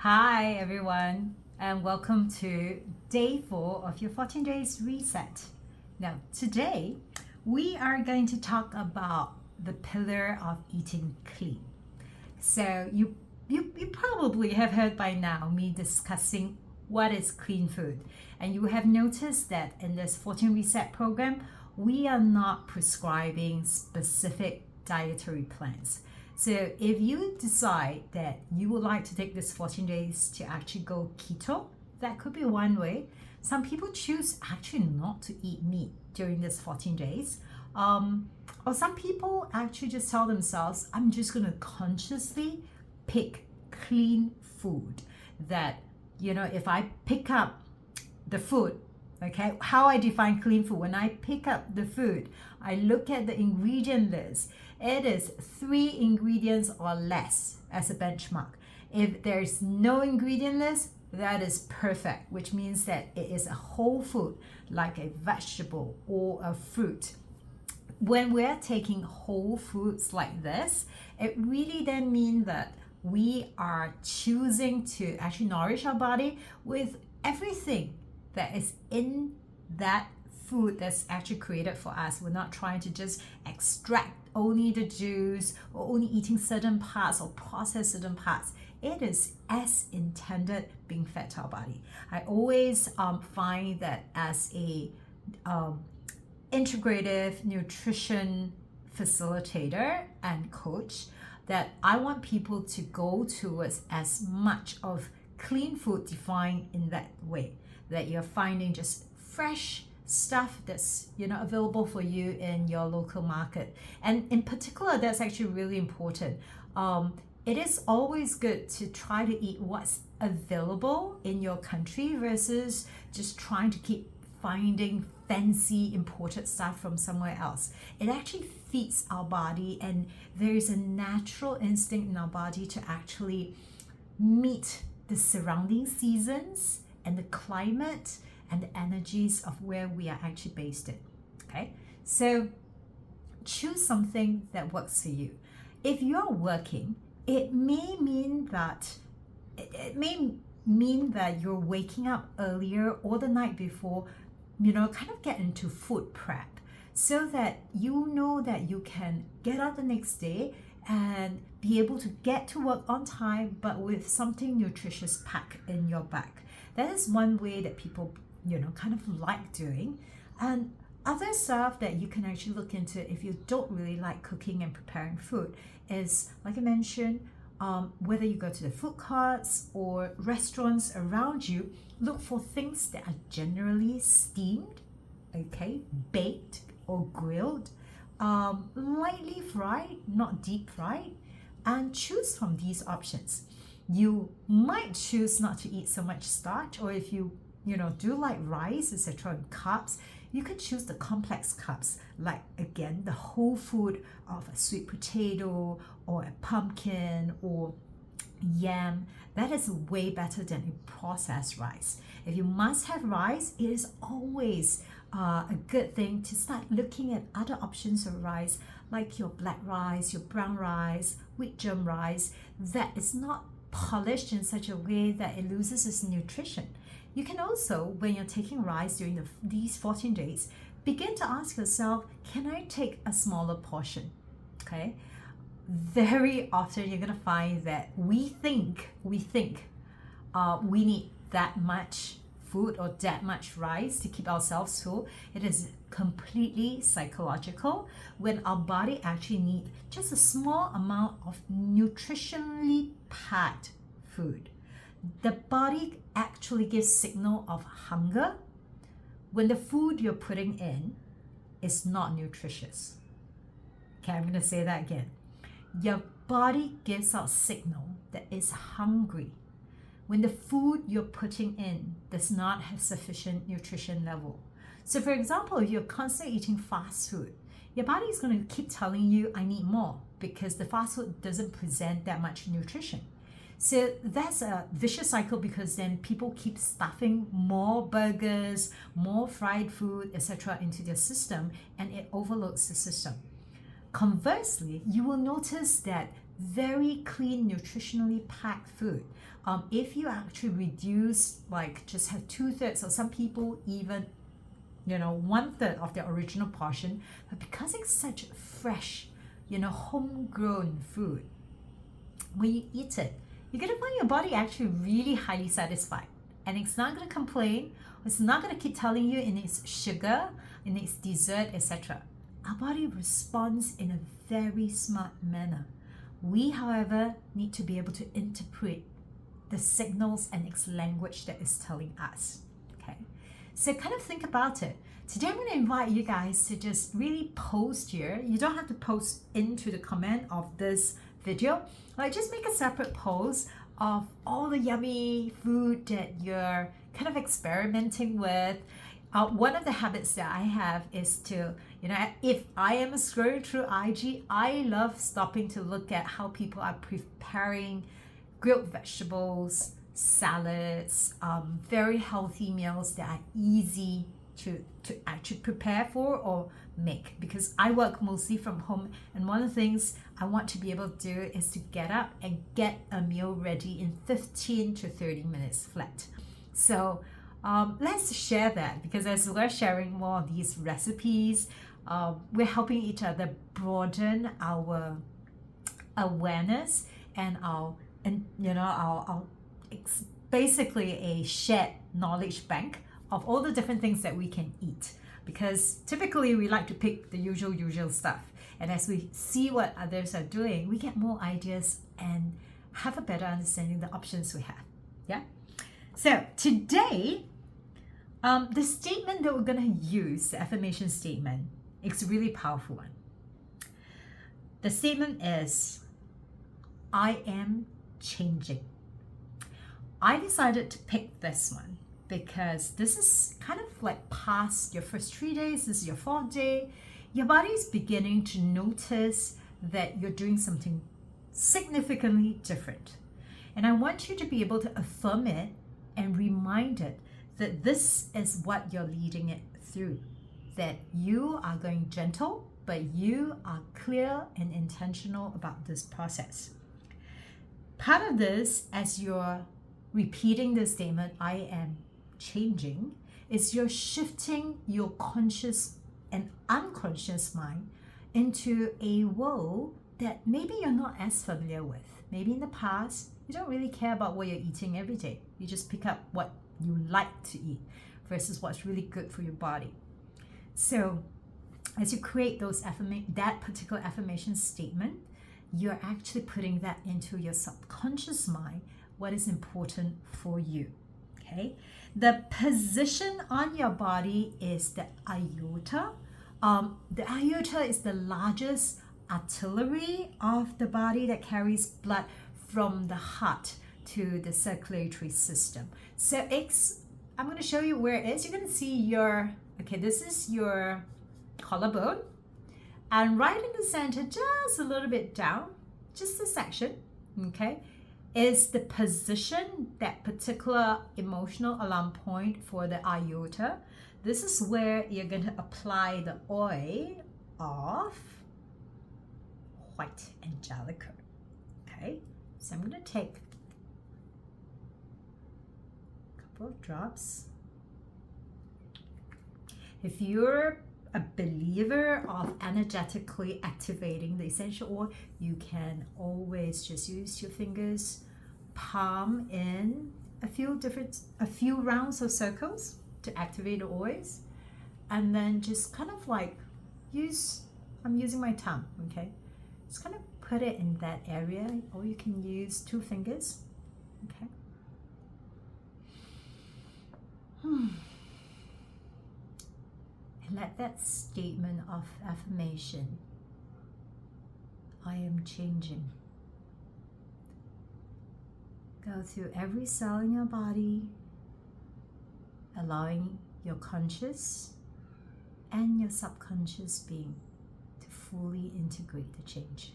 Hi everyone, and welcome to day 4 of your 14 days reset. Now, today we are going to talk about the pillar of eating clean. So, you probably have heard by now me discussing what is clean food, and you have noticed that in this 14 reset program, we are not prescribing specific dietary plans. So if you decide that you would like to take this 14 days to actually go keto, that could be one way. Some people choose actually not to eat meat during this 14 days. Or some people actually just tell themselves, I'm just going to consciously pick clean food. That, if I pick up the food, okay, how I define clean food, when I pick up the food, I look at the ingredient list. It is 3 ingredients or less as a benchmark. If there's no ingredient list, that is perfect, which means that it is a whole food like a vegetable or a fruit. When we're taking whole foods like this, it really then means that we are choosing to actually nourish our body with everything that is in that food that's actually created for us. We're not trying to just extract only the juice or only eating certain parts or process certain parts. It is as intended being fed to our body. I always find that as a integrative nutrition facilitator and coach, that I want people to go towards as much of clean food defined in that way, that you're finding just fresh stuff that's available for you in your local market. And in particular, that's actually really important. It is always good to try to eat what's available in your country versus just trying to keep finding fancy imported stuff from somewhere else. It actually feeds our body, and there is a natural instinct in our body to actually meet the surrounding seasons and the climate and the energies of where we are actually based in. Okay, so choose something that works for you. If you're working, it may mean that you're waking up earlier or the night before, kind of get into food prep so that you know that you can get out the next day and be able to get to work on time, but with something nutritious packed in your bag. That is one way that people kind of like doing. And other stuff that you can actually look into if you don't really like cooking and preparing food is, like I mentioned, whether you go to the food courts or restaurants around you, look for things that are generally steamed, okay, baked or grilled, lightly fried, not deep fried, and choose from these options. You might choose not to eat so much starch, or if you do like rice, etc., and carbs, you can choose the complex carbs, like again the whole food of a sweet potato or a pumpkin or yam. That is way better than a processed rice. If you must have rice, it is always a good thing to start looking at other options of rice, like your black rice, your brown rice, wheat germ rice, that is not polished in such a way that it loses its nutrition. You can also, when you're taking rice during these 14 days, begin to ask yourself, can I take a smaller portion? Okay. Very often you're going to find that we think we need that much food or that much rice to keep ourselves full. It is completely psychological when our body actually needs just a small amount of nutritionally packed food. The body actually gives signal of hunger when the food you're putting in is not nutritious. Okay, I'm going to say that again. Your body gives out signal that it's hungry when the food you're putting in does not have sufficient nutrition level. So for example, if you're constantly eating fast food, your body is going to keep telling you, I need more, because the fast food doesn't present that much nutrition. So that's a vicious cycle, because then people keep stuffing more burgers, more fried food, etc. into their system, and it overloads the system. Conversely, you will notice that very clean, nutritionally packed food. If you actually reduce, like just have 2/3, or some people even 1/3 of their original portion, but because it's such fresh, homegrown food, when you eat it, you're going to find your body actually really highly satisfied, and it's not going to complain. It's not going to keep telling you it needs sugar, it needs dessert, etc. Our body responds in a very smart manner. We, however, need to be able to interpret the signals and its language that is telling us. Okay, so kind of think about it. Today I'm going to invite you guys to just really post here. You don't have to post into the comment of this video. Like, just make a separate post of all the yummy food that you're kind of experimenting with. One of the habits that I have is to, if I am scrolling through IG, I love stopping to look at how people are preparing grilled vegetables, salads, very healthy meals that are easy to actually prepare for or make, because I work mostly from home, and one of the things I want to be able to do is to get up and get a meal ready in 15 to 30 minutes flat. So let's share that, because as we're sharing more of these recipes, we're helping each other broaden our awareness and our basically a shared knowledge bank of all the different things that we can eat, because typically we like to pick the usual stuff, and as we see what others are doing, we get more ideas and have a better understanding of the options we have. Yeah, so today the statement that we're going to use, the affirmation statement, it's a really powerful one. The statement is, I am changing. I decided to pick this one because this is kind of like past your first 3 days, this is your 4th day. Your body is beginning to notice that you're doing something significantly different. And I want you to be able to affirm it and remind it that this is what you're leading it through. That you are going gentle, but you are clear and intentional about this process. Part of this, as you're repeating the statement, I am changing, is you're shifting your conscious and unconscious mind into a world that maybe you're not as familiar with. Maybe in the past, you don't really care about what you're eating every day. You just pick up what you like to eat versus what's really good for your body. So as you create that particular affirmation statement, you're actually putting that into your subconscious mind, what is important for you. Okay, the position on your body is the aorta. The aorta is the largest artery of the body that carries blood from the heart to the circulatory system. So I'm going to show you where it is. You're going to see this is your collarbone, and right in the center, just a little bit down, just a section, okay, is the position, that particular emotional alarm point for the aorta. This is where you're going to apply the oil of white Angelica. Okay, so I'm going to take a couple of drops. If you're a believer of energetically activating the essential oil, you can always just use your fingers, palm in a few rounds of circles to activate the oils, and then just kind of like I'm using my tongue, okay? Just kind of put it in that area, or you can use 2 fingers, okay? Let that statement of affirmation, I am changing, go through every cell in your body, allowing your conscious and your subconscious being to fully integrate the change.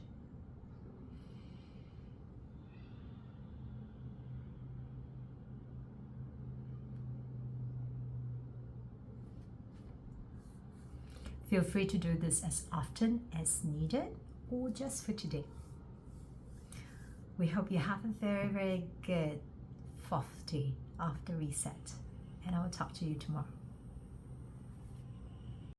Feel free to do this as often as needed, or just for today. We hope you have a very, very good 4th day after reset. And I will talk to you tomorrow.